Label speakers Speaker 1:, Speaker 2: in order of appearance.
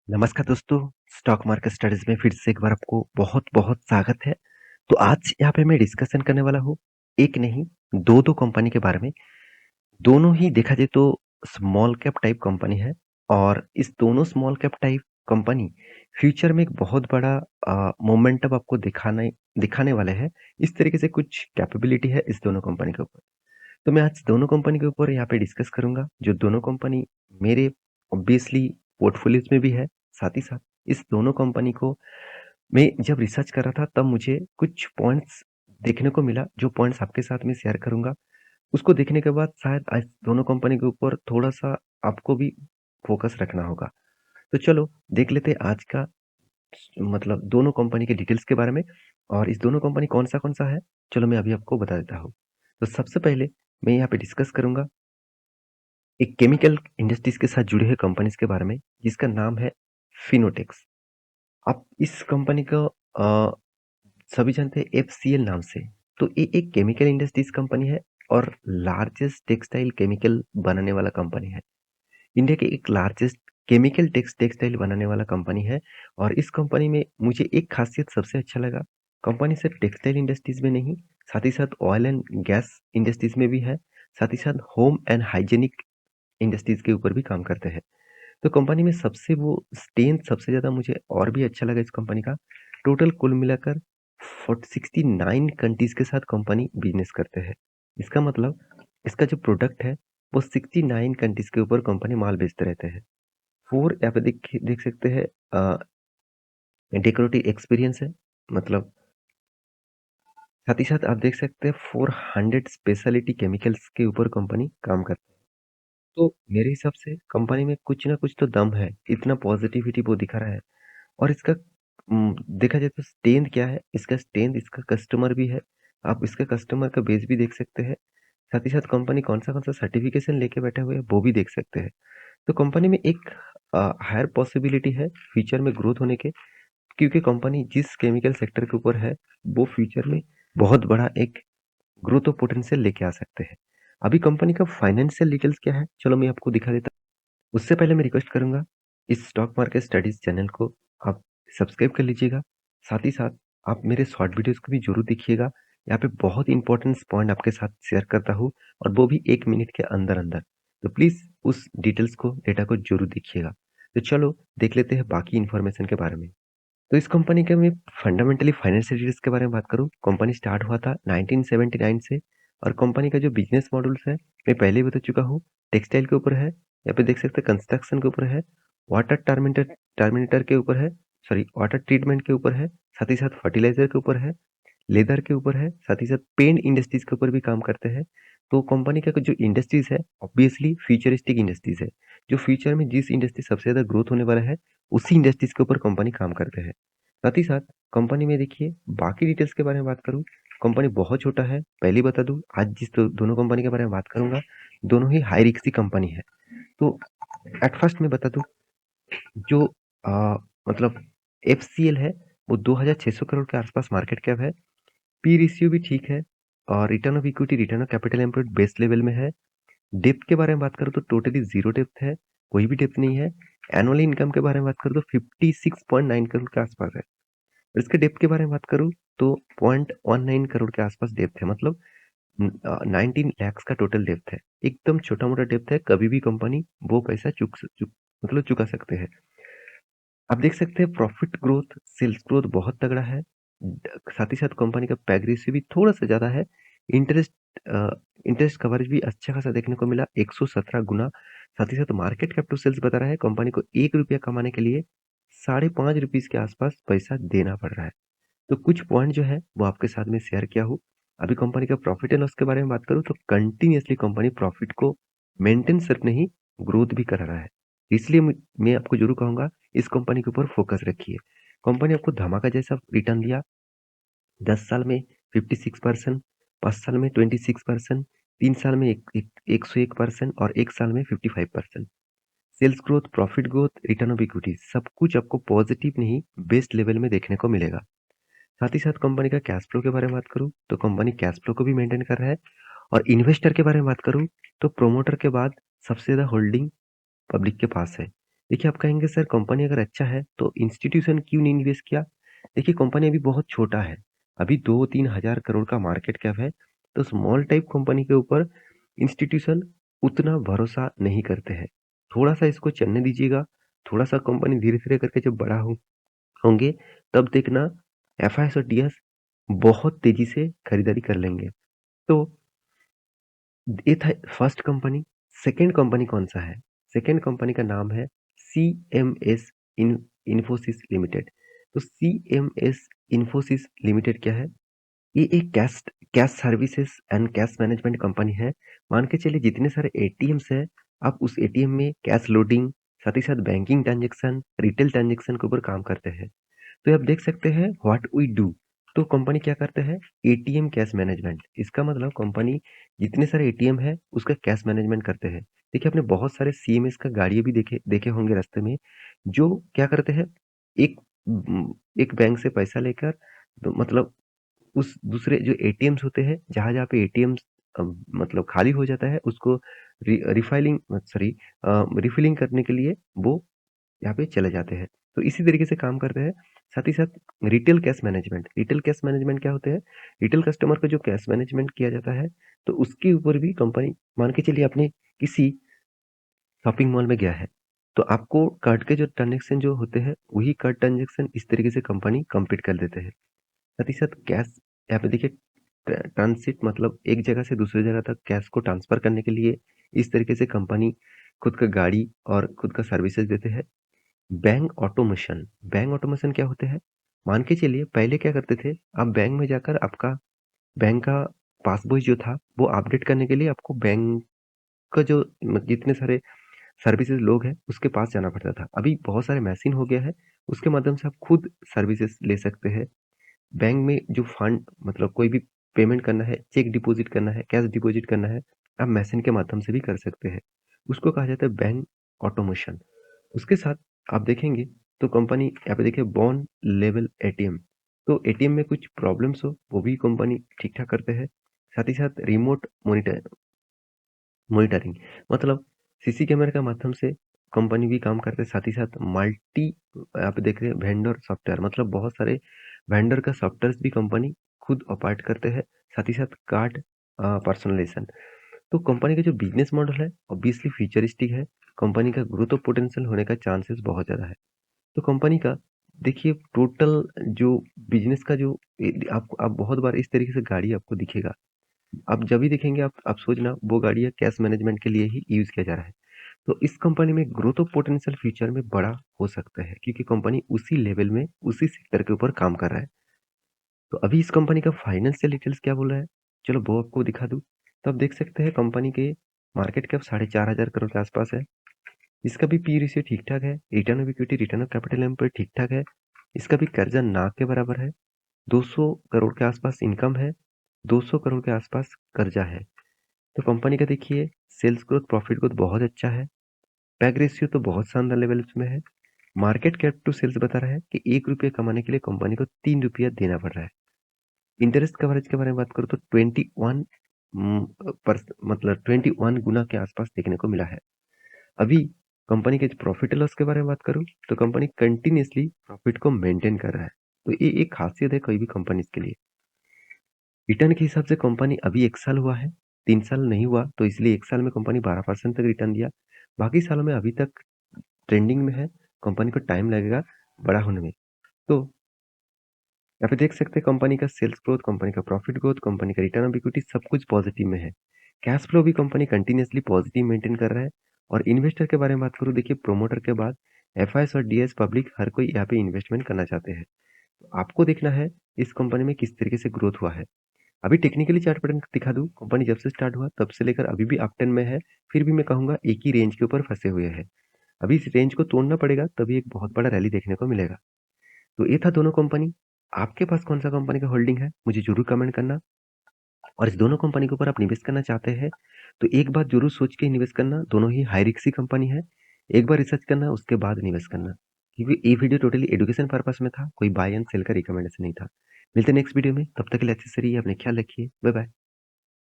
Speaker 1: नमस्कार दोस्तों, stock market studies में फिर से एक बार आपको बहुत-बहुत स्वागत है। तो आज यहाँ पे मैं डिस्कशन करने वाला हूँ, एक नहीं 2-2 कंपनी के बारे में। दोनों ही देखा जाए तो स्मॉल कैप टाइप कंपनी है और इस दोनों small cap type company future में एक बहुत बड़ा मोमेंटम आपको दिखाने दिखाने वाले हैं। इस तरीके से कुछ कैपेबिलिटी है इस दोनों कंपनी के ऊपर। तो मैं आज दोनों कंपनी के ऊपर यहाँ पे डिस्कस करूँगा, जो दोनों कंपनी मेरे ऑब्वियसली पोर्टफोलियोज़ में भी है। साथ ही साथ इस दोनों कंपनी को मैं जब रिसर्च कर रहा था तब मुझे कुछ पॉइंट्स देखने को मिला, जो पॉइंट्स आपके साथ मैं शेयर करूँगा। उसको देखने के बाद शायद आज दोनों कंपनी के ऊपर थोड़ा-सा आपको भी फ़ोकस रखना होगा। तो चलो देख लेते हैं आज का मतलब दोनों कंपनी के डिटेल्स के बारे में और इस दोनों कंपनी कौन-सा है, चलो मैं अभी आपको बता देता हूँ। तो सबसे पहले मैं यहाँ पे डिस्कस करूँगा एक केमिकल इंडस्ट्रीज के साथ जुड़े हुए कंपनीज के बारे में जिसका नाम है फिनोटेक्स। आप इस कंपनी को सभी जानते हैं एफसीएल नाम से। तो ये एक केमिकल इंडस्ट्रीज कंपनी है और लार्जेस्ट टेक्सटाइल केमिकल बनाने वाला कंपनी है। इंडिया के एक लार्जेस्ट केमिकल टेक्सटाइल बनाने वाला कंपनी है और इस कंपनी में मुझे एक खासियत सबसे अच्छा लगा। कंपनी सिर्फ टेक्सटाइल इंडस्ट्रीज में नहीं, साथ ही साथ ऑयल एंड गैस इंडस्ट्रीज में भी है, साथ ही साथ होम एंड हाइजीनिक इंडस्ट्रीज के ऊपर भी काम करते हैं। तो कंपनी में सबसे वो स्ट्रेंथ सबसे ज़्यादा मुझे और भी अच्छा लगा इस कंपनी का, टोटल कुल मिलाकर 69 कंट्रीज़ के साथ कंपनी बिज़नेस करते हैं। इसका मतलब इसका जो प्रोडक्ट है, वो 69 कंट्रीज़ के ऊपर कंपनी माल बेचते रहते हैं। 4 यहाँ पे देख सकते हैं डेकोरेटिव एक्सपीरियंस है, मतलब साथ ही साथ आप देख सकते हैं 400 स्पेशलिटी केमिकल्स के ऊपर कंपनी काम करती है। तो मेरे हिसाब से कंपनी में कुछ ना कुछ तो दम है, इतना पॉजिटिविटी वो दिखा रहा है। और इसका देखा जाए तो स्ट्रेंथ क्या है, इसका स्ट्रेंथ इसका कस्टमर भी है। आप इसका कस्टमर का बेस भी देख सकते हैं। साथ ही साथ कंपनी कौन-सा सर्टिफ़िकेशन लेके बैठे हुए हैं, वो भी देख सकते हैं। तो कंपनी में एक हायर पॉसिबिलिटी है फ्यूचर में ग्रोथ होने के, क्योंकि कंपनी जिस केमिकल सेक्टर के ऊपर है, वो फ्यूचर में बहुत बड़ा एक ग्रोथ ऑफ पोटेंशियल लेके आ सकते हैं। अभी कंपनी का फाइनेंशियल डिटेल्स क्या है, चलो मैं आपको दिखा देता हूँ। उससे पहले मैं रिक्वेस्ट करूँगा, इस स्टॉक मार्केट स्टडीज़ चैनल को आप सब्सक्राइब कर लीजिएगा। साथ ही साथ आप मेरे शॉर्ट वीडियोज़ को भी ज़रूर देखिएगा। यहाँ पे बहुत इंपॉर्टेंट पॉइंट आपके साथ शेयर करता हूँ और वो भी 1 मिनट के अंदर-अंदर। तो प्लीज़ उस डिटेल्स को, डेटा को ज़रूर देखिएगा। तो चलो देख लेते हैं बाकी इन्फॉर्मेशन के बारे में। तो इस कंपनी के मैं फंडामेंटली फाइनेंशियल डिटेल्स के बारे में बात करूँ, कंपनी स्टार्ट हुआ था 1979 से और कंपनी का जो बिज़नेस मॉडल्स है, मैं पहले ही बता चुका हूँ, टेक्सटाइल के ऊपर है। यहाँ पे देख सकते हैं कंस्ट्रक्शन के ऊपर है, वाटर टर्मिनेटर के ऊपर है, सॉरी वाटर ट्रीटमेंट के ऊपर है, साथ ही साथ फर्टिलाइज़र के ऊपर है, लेदर के ऊपर है, साथ ही साथ पेंट इंडस्ट्रीज़ के ऊपर भी काम करते हैं। तो कंपनी का जो इंडस्ट्रीज़ है, ऑब्वियसली फ्यूचरिस्टिक इंडस्ट्रीज़ है। जो फ्यूचर में जिस इंडस्ट्री सबसे ज़्यादा ग्रोथ होने वाला है, उसी इंडस्ट्रीज़ के ऊपर कंपनी काम करते हैं। साथ ही साथ कंपनी में देखिए बाकी डिटेल्स के बारे में बात करूँ, कंपनी बहुत छोटा है। पहले ही बता दूँ, आज जिस दोनों कंपनी के बारे में बात करूँगा, दोनों ही हाई रिस्क की कंपनी है। तो एट फर्स्ट मैं बता दूँ, जो मतलब एफसीएल है, वो 2600 करोड़ के आसपास मार्केट कैप है। पी रेशियो भी ठीक है और return of equity, return of capital employed best level में है। डेप्थ के बारे में बात करूँ तो टोटली ज़ीरो डेप्थ है, कोई भी डेप्थ नहीं है। एनुअल इनकम के बारे में बात करूँ तो 56.9 करोड़ के आसपास है। और इसके डेप्थ के बारे में बात करूँ तो 0.19 करोड़ के आसपास डेप्थ है, मतलब 19 लैक्स का टोटल डेप्थ है। एकदम छोटा-मोटा डेप्थ है, कभी भी कंपनी वो पैसा मतलब चुका सकते हैं। आप देख सकते हैं प्रॉफिट ग्रोथ, सेल्स ग्रोथ बहुत तगड़ा है। साथ ही साथ कंपनी का पैग रेशियो भी थोड़ा-सा ज़्यादा है। इंटरेस्ट अ, इंटरेस्ट कवरेज भी अच्छा खासा देखने को मिला 117 गुना। साथ ही साथ मार्केट कैप टू सेल्स बता रहा है कंपनी को ₹1 कमाने के लिए ₹5.5 के आसपास पैसा देना पड़ रहा है। तो कुछ पॉइंट जो है वो आपके साथ में शेयर किया हूँ। अभी कंपनी का प्रॉफिट एंड लॉस के बारे में बात करूँ तो कंटिन्यूअसली कंपनी प्रॉफिट को मेंटेन सिर्फ नहीं, ग्रोथ भी कर रहा है। इसलिए मैं आपको ज़रूर कहूँगा इस कंपनी के ऊपर फोकस रखिए। कंपनी आपको धमाका जैसा रिटर्न दिया, 10 साल में 56%, 5 साल में 26%, 3 साल में 101% और 1 साल में 55%। Sales growth, profit growth, return of equity सब कुछ आपको पॉजिटिव नहीं, बेस्ट लेवल में देखने को मिलेगा। साथ ही साथ कंपनी का कैश फ्लो के बारे में बात करूँ तो कंपनी कैश फ्लो को भी मेंटेन कर रहा है और इन्वेस्टर के बारे में बात करूँ तो प्रोमोटर के बाद सबसे ज़्यादा होल्डिंग पब्लिक के पास है। देखिए आप कहेंगे सर कंपनी अगर अच्छा है तो इंस्टीट्यूशन क्यों नहीं निवेश किया? देखिए कंपनी अभी बहुत छोटा है। अभी 2-3 हज़ार करोड़ का मार्केट कैप है। तो स्मॉल टाइप कंपनी के ऊपर इंस्टीट्यूशन उतना भरोसा नहीं करते हैं। थोड़ा-सा इसको चलने दीजिएगा, थोड़ा-सा कंपनी धीरे-धीरे करके जब बड़ा होंगे तब देखना एफआईएस और डीएस बहुत तेज़ी से खरीदारी कर लेंगे। तो ये था फर्स्ट कंपनी। सेकंड कंपनी कौन-सा है? सेकंड कंपनी का नाम है सीएमएस इन इन्फोसिस लिमिटेड। तो सीएमएस इन्फोसिस लिमिटेड क्या है? ये एक cash cash services and cash management company है। मान के चलिए जितने सारे एटीएम्स हैं, आप उस एटीएम में कैश लोडिंग, साथ ही साथ बैंकिंग ट्रांज़ैक्शन, रिटेल ट्रांज़ैक्शन के ऊपर काम करते हैं। तो आप देख सकते हैं व्हाट वी डू। तो कंपनी क्या करते हैं? ATM cash management. इसका मतलब कंपनी जितने सारे एटीएम है उसका कैश मैनेजमेंट करते हैं। देखिए आपने बहुत सारे सीएमएस का गाड़ियां भी देखे देखे होंगे रास्ते में, जो क्या करते हैं, एक एक बैंक से पैसा लेकर, तो मतलब उस दूसरे जो एटीएम्स होते हैं, जहाँ जहाँ पे एटीएम्स मतलब खाली हो जाता है, उसको रिफाइलिंग सॉरी रिफिलिंग करने के लिए वो यहाँ पे चले जाते हैं। तो इसी तरीके से काम करते हैं। साथ ही साथ रिटेल कैश मैनेजमेंट क्या होते हैं? रिटेल कस्टमर का जो कैश मैनेजमेंट किया जाता है, तो उसके ऊपर भी कंपनी, मान के चलिए आपने किसी शॉपिंग मॉल में गया है, तो आपको कार्ड के जो ट्रांज़ैक्शन जो होते हैं, वही कार्ड ट्रांज़ैक्शन इस तरीके से कंपनी कंप्लीट कर देते हैं। साथ ही साथ कैश, यहाँ पे देखिए ट्रांसिट मतलब एक जगह से दूसरी जगह तक कैश को ट्रांसफर करने के लिए इस तरीके से कंपनी खुद का गाड़ी और खुद का सर्विसेज देते हैं। बैंक ऑटोमेशन क्या होते हैं? मान के चलिए पहले क्या करते थे, आप बैंक में जाकर आपका बैंक का पासबुक जो था वो अपडेट करने के लिए आपको बैंक का जो जितने सारे सर्विसेज लोग हैं उसके पास जाना पड़ता था। अभी बहुत सारे मशीन हो गया है, उसके माध्यम से आप खुद सर्विसेज ले सकते हैं। बैंक में जो फंड मतलब कोई भी पेमेंट करना है, चेक डिपॉजिट करना है, कैश डिपॉजिट करना है, आप मशीन के माध्यम से भी कर सकते हैं। उसको कहा जाता है बैंक ऑटोमेशन। उसके साथ आप देखेंगे तो कंपनी यहाँ पे देखिए बॉन्ड लेवल एटीएम। तो एटीएम में कुछ प्रॉब्लम्स हो वो भी कंपनी ठीक ठाक करते हैं। साथ ही साथ रिमोट मॉनिटरिंग मतलब सीसी कैमरे के माध्यम से कंपनी भी काम करते हैं। साथ ही साथ मल्टी आप देख रहे हैं वेंडर सॉफ्टवेयर, मतलब बहुत सारे वेंडर का सॉफ्टवेयर भी कंपनी खुद ऑपरेट करते हैं। साथ ही साथ कार्ड पर्सनलाइजेशन। तो कंपनी का जो बिजनेस मॉडल है ऑब्वियसली फ्यूचरिस्टिक है। कंपनी का ग्रोथ ऑफ पोटेंशियल होने का चांसेस बहुत ज़्यादा है। तो कंपनी का देखिए टोटल जो बिजनेस का जो आपको आप बहुत बार इस तरीके से गाड़ी आपको दिखेगा। आप जब भी देखेंगे आप सोचना वो गाड़ी कैश मैनेजमेंट के लिए ही यूज किया जा रहा है। तो इस कंपनी में ग्रोथ ऑफ पोटेंशियल फ्यूचर में बड़ा हो सकता है, क्योंकि कंपनी उसी लेवल में उसी सेक्टर के ऊपर काम कर रहा है। तो अभी इस कंपनी का फाइनेंशियल डिटेल्स क्या बोल रहा है, चलो वो आपको दिखा दूं। तो आप देख सकते हैं कंपनी के मार्केट कैप 4,500 करोड़ के आसपास है। इसका भी पी रेशियो ठीक ठाक है, return of equity return of capital employed ठीक ठाक है। इसका भी कर्जा ना के बराबर है। 200 करोड़ के आसपास इनकम है, 200 करोड़ के आसपास कर्जा है। तो कंपनी का देखिए सेल्स ग्रोथ प्रॉफिट ग्रोथ बहुत अच्छा है। पैग रेशियो तो बहुत शानदार लेवल में है। मार्केट कैप टू सेल्स बता रहा है कि 1 रुपये कमाने के लिए कंपनी को 3 रुपया देना पड़ रहा है। इंटरेस्ट कवरेज के बारे में बात करूँ तो 21 मतलब 21 गुना के आसपास देखने को मिला है। अभी कंपनी के प्रॉफिट एंड लॉस के बारे में बात करूँ तो कंपनी कंटिन्यूअसली प्रॉफिट को मेंटेन कर रहा है। तो ये एक खासियत है कोई भी कंपनी के लिए। रिटर्न के हिसाब से कंपनी अभी 1 साल हुआ है, 3 साल नहीं हुआ, तो इसलिए 1 साल में कंपनी 12% तक रिटर्न दिया। बाकी सालों में अभी तक ट्रेंडिंग में है, कंपनी को टाइम लगेगा बड़ा होने में। तो यहाँ पे देख सकते हैं कंपनी का सेल्स ग्रोथ, कंपनी का प्रॉफिट ग्रोथ, कंपनी का रिटर्न ऑन इक्विटी सब कुछ पॉजिटिव में है। कैश फ्लो भी कंपनी कंटिन्यूअसली पॉजिटिव मेंटेन कर रहा है। और इन्वेस्टर के बारे में बात करूँ, देखिए प्रोमोटर के बाद एफआईएस और डीएस पब्लिक हर कोई यहाँ पे इन्वेस्टमेंट करना चाहते हैं। तो आपको देखना है इस कंपनी में किस तरीके से ग्रोथ हुआ है। अभी टेक्निकली चार्ट पैटर्न दिखा दूं, कंपनी जब से स्टार्ट हुआ तब से लेकर अभी भी अप ट्रेंड में है। फिर भी मैं कहूंगा एक ही रेंज के ऊपर फंसे हुए हैं। अभी इस रेंज को तोड़ना पड़ेगा तभी एक बहुत बड़ा रैली देखने को मिलेगा। तो ये था दोनों कंपनी। आपके पास कौन सा कंपनी का होल्डिंग है मुझे जरूर कमेंट करना। और इस दोनों कंपनी के ऊपर आप निवेश करना चाहते हैं तो एक बात जरूर सोच के निवेश करना, दोनों ही हाई रिस्क कंपनी है। एक बार रिसर्च करना उसके बाद निवेश करना, क्योंकि ये वीडियो टोटली एजुकेशन पर्पस में था, कोई बाय एंड सेल का रिकमेंडेशन नहीं था। मिलते हैं नेक्स्ट वीडियो में, तब तक के लिए अच्छे से रहिए, अपने ख्याल रखिए, बाय बाय।